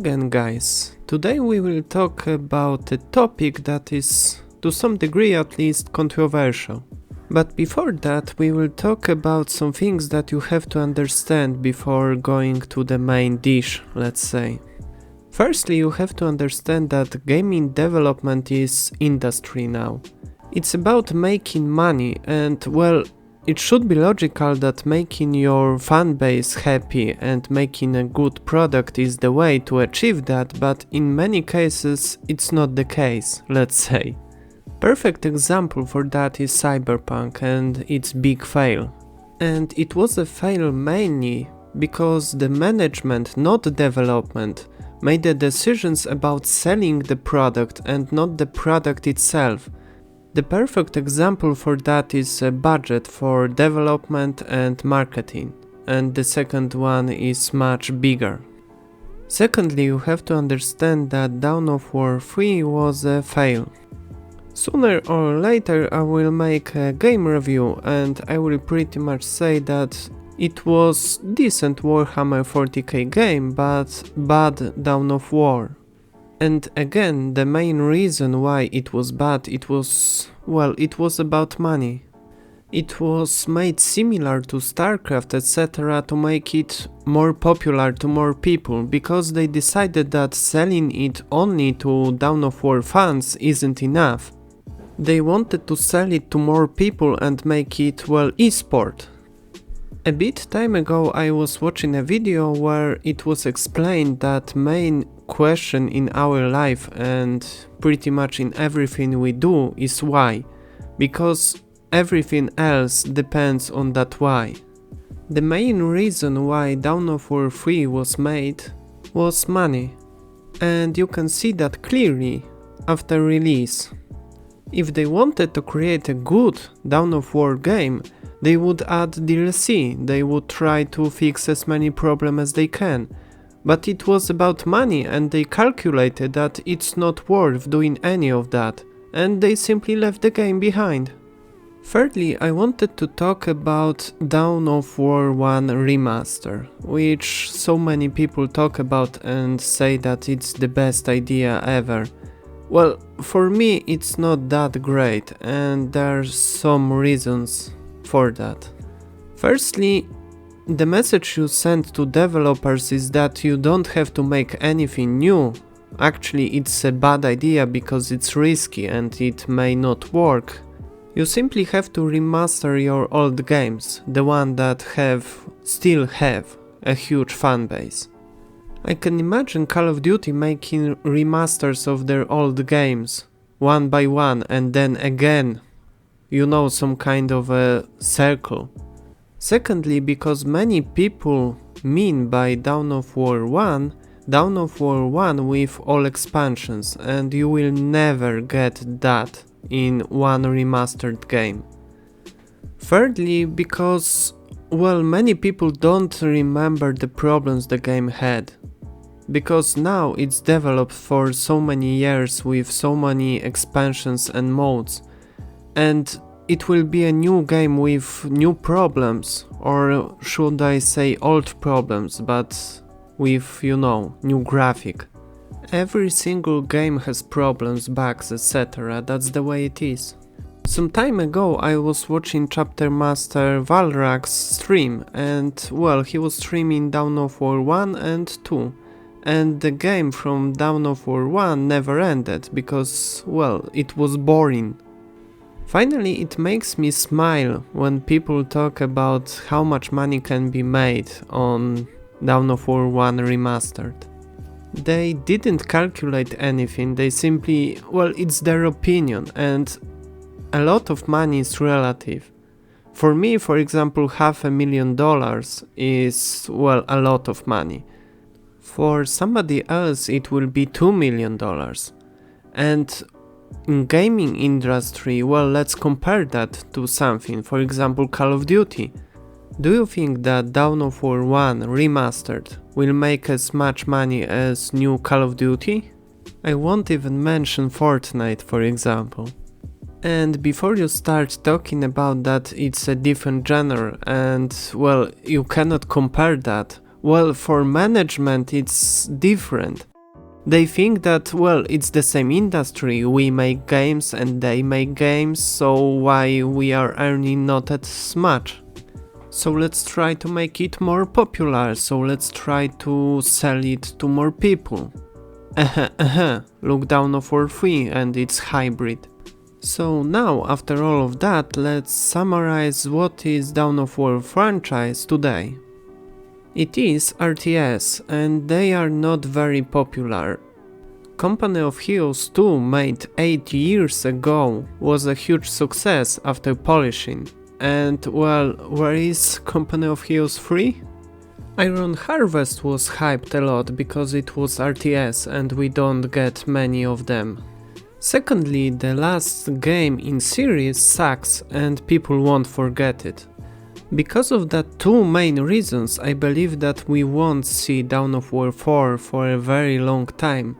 again, guys. Today we will talk about a topic that is, to some degree at least, controversial. But before that, we will talk about some things that you have to understand before going to the main dish, let's say. Firstly, you have to understand that gaming development is industry now. It's about making money and, well, it should be logical that making your fan base happy and making a good product is the way to achieve that, but in many cases it's not the case, let's say. Perfect example for that is Cyberpunk and its big fail. And it was a fail mainly because the management, not development, made the decisions about selling the product and not the product itself. The perfect example for that is a budget for development and marketing, and the second one is much bigger. Secondly, you have to understand that Dawn of War 3 was a fail. Sooner or later I will make a game review and I will pretty much say that it was decent Warhammer 40k game, but bad Dawn of War. And again, the main reason why it was bad, it was about money. It was made similar to StarCraft, etc. to make it more popular to more people, because they decided that selling it only to Dawn of War fans isn't enough. They wanted to sell it to more people and make it, well, esport. A bit time ago I was watching a video where it was explained that main question in our life and pretty much in everything we do is why, because everything else depends on that why. The main reason why Dawn of War 3 was made was money, and you can see that clearly after release. If they wanted to create a good Dawn of War game, they would add DLC, they would try to fix as many problems as they can. But it was about money and they calculated that it's not worth doing any of that, and they simply left the game behind. Thirdly, I wanted to talk about Dawn of War 1 Remaster, which so many people talk about and say that it's the best idea ever. Well, for me it's not that great, and there's some reasons for that. Firstly, the message you send to developers is that you don't have to make anything new. Actually, it's a bad idea because it's risky and it may not work. You simply have to remaster your old games, the one that still have a huge fan base. I can imagine Call of Duty making remasters of their old games, one by one, and then again, you know, some kind of a circle. Secondly, because many people mean by Dawn of War 1 with all expansions, and you will never get that in one remastered game. Thirdly, because, well, many people don't remember the problems the game had. Because now it's developed for so many years with so many expansions and modes, and it will be a new game with new problems, or should I say old problems, but with, you know, new graphic. Every single game has problems, bugs, etc. That's the way it is. Some time ago I was watching Chapter Master Valrak's stream, and, well, he was streaming Dawn of War 1 and 2. And the game from Dawn of War 1 never ended because, well, it was boring. Finally, it makes me smile when people talk about how much money can be made on Dawn of War 1 Remastered. They didn't calculate anything, they simply, well, it's their opinion, and a lot of money is relative. For me, for example, $500,000 is, well, a lot of money. For somebody else it will be $2 million. And in gaming industry, well, let's compare that to something, for example Call of Duty. Do you think that Dawn of War 1 Remastered will make as much money as new Call of Duty? I won't even mention Fortnite, for example. And before you start talking about that it's a different genre and, well, you cannot compare that, well, for management it's different. They think that, well, it's the same industry, we make games and they make games, so why we are earning not as much? So let's try to make it more popular, so let's try to sell it to more people. Look, Dawn of War 3 and its hybrid. So now, after all of that, let's summarize what is Dawn of War franchise today. It is RTS, and they are not very popular. Company of Heroes 2, made 8 years ago, was a huge success after polishing. And well, where is Company of Heroes 3? Iron Harvest was hyped a lot because it was RTS and we don't get many of them. Secondly, the last game in series sucks and people won't forget it. Because of that two main reasons, I believe that we won't see Dawn of War 4 for a very long time,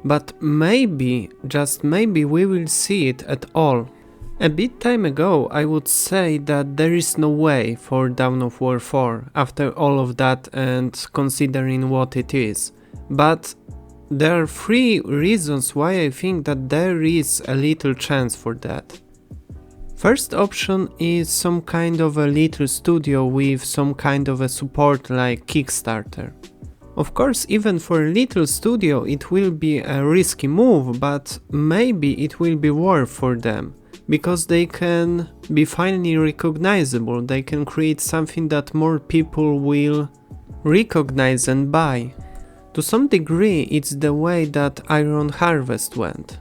but maybe, just maybe, we will see it at all. A bit time ago I would say that there is no way for Dawn of War 4 after all of that and considering what it is, but there are 3 reasons why I think that there is a little chance for that. First option is some kind of a little studio with some kind of a support like Kickstarter. Of course, even for a little studio it will be a risky move, but maybe it will be worth for them, because they can be finally recognizable, they can create something that more people will recognize and buy. To some degree it's the way that Iron Harvest went.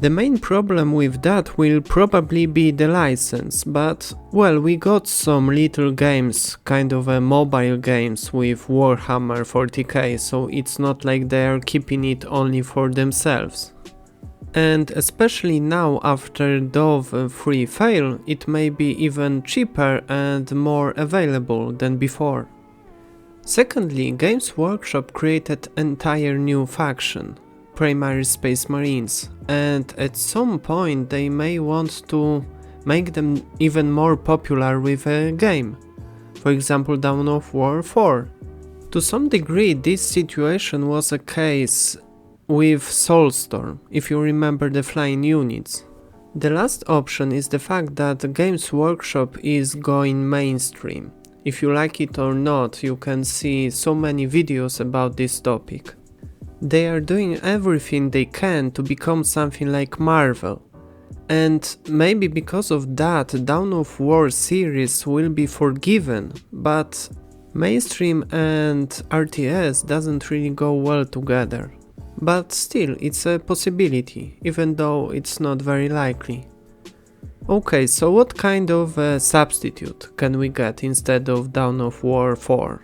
The main problem with that will probably be the license, but well, we got some little games, kind of a mobile games with Warhammer 40k, so it's not like they are keeping it only for themselves. And especially now after Dove 3 fail, it may be even cheaper and more available than before. Secondly, Games Workshop created entire new faction, Primary Space Marines, and at some point they may want to make them even more popular with a game, for example Dawn of War 4. To some degree this situation was a case with Soulstorm, if you remember the flying units. The last option is the fact that Games Workshop is going mainstream. If you like it or not, you can see so many videos about this topic. They are doing everything they can to become something like Marvel. And maybe because of that, Dawn of War series will be forgiven, but mainstream and RTS doesn't really go well together. But still, it's a possibility, even though it's not very likely. Okay, so what kind of a substitute can we get instead of Dawn of War 4?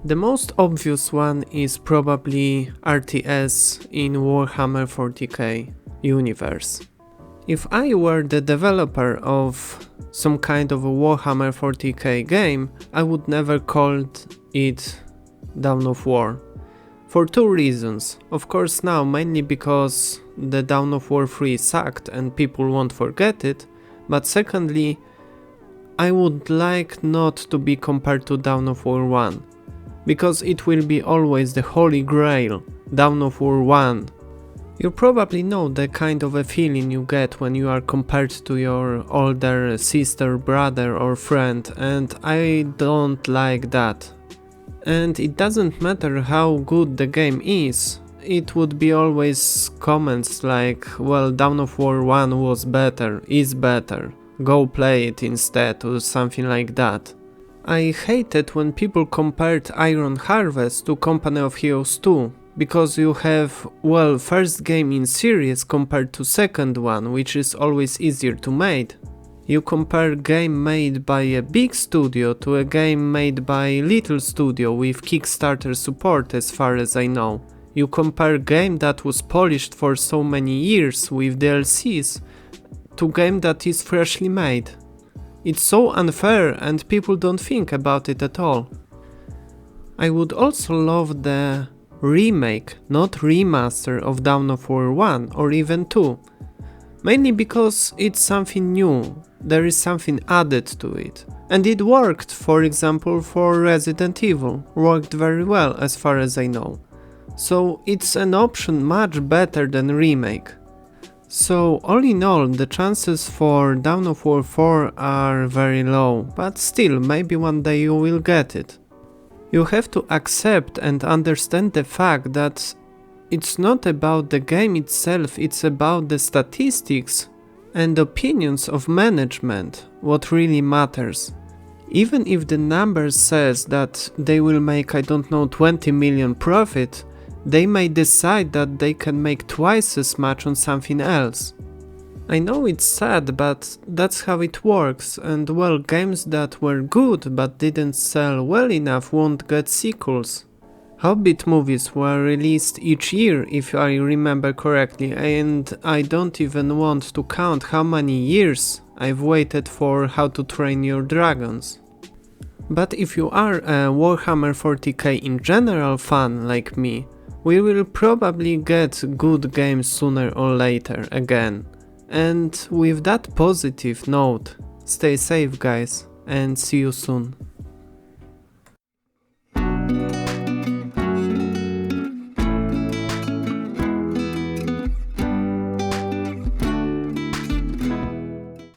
The most obvious one is probably RTS in Warhammer 40k universe. If I were the developer of some kind of a Warhammer 40k game, I would never call it Dawn of War. For 2 reasons. Of course now mainly because the Dawn of War 3 sucked and people won't forget it, but secondly, I would like not to be compared to Dawn of War 1. Because it will be always the holy grail, Dawn of War 1. You probably know the kind of a feeling you get when you are compared to your older sister, brother or friend, and I don't like that. And it doesn't matter how good the game is, it would be always comments like, well, Dawn of War 1 was better, is better, go play it instead, or something like that. I hated when people compared Iron Harvest to Company of Heroes 2, because you have, well, first game in series compared to second one, which is always easier to make. You compare game made by a big studio to a game made by a little studio with Kickstarter support as far as I know. You compare game that was polished for so many years with DLCs to game that is freshly made. It's so unfair and people don't think about it at all. I would also love the remake, not remaster of Dawn of War 1 or even 2. Mainly because it's something new, there is something added to it. And it worked, for example, for Resident Evil, worked very well as far as I know. so it's an option much better than remake. So all in all, the chances for Dawn of War 4 are very low, but still, maybe one day you will get it. You have to accept and understand the fact that it's not about the game itself, it's about the statistics and opinions of management, what really matters. Even if the numbers says that they will make, I don't know, 20 million profit, they may decide that they can make twice as much on something else. I know it's sad, but that's how it works, and well, games that were good but didn't sell well enough won't get sequels. Hobbit movies were released each year, if I remember correctly, and I don't even want to count how many years I've waited for How to Train Your Dragons. But if you are a Warhammer 40k in general fan like me, we will probably get good games sooner or later again. And with that positive note, stay safe guys, and see you soon.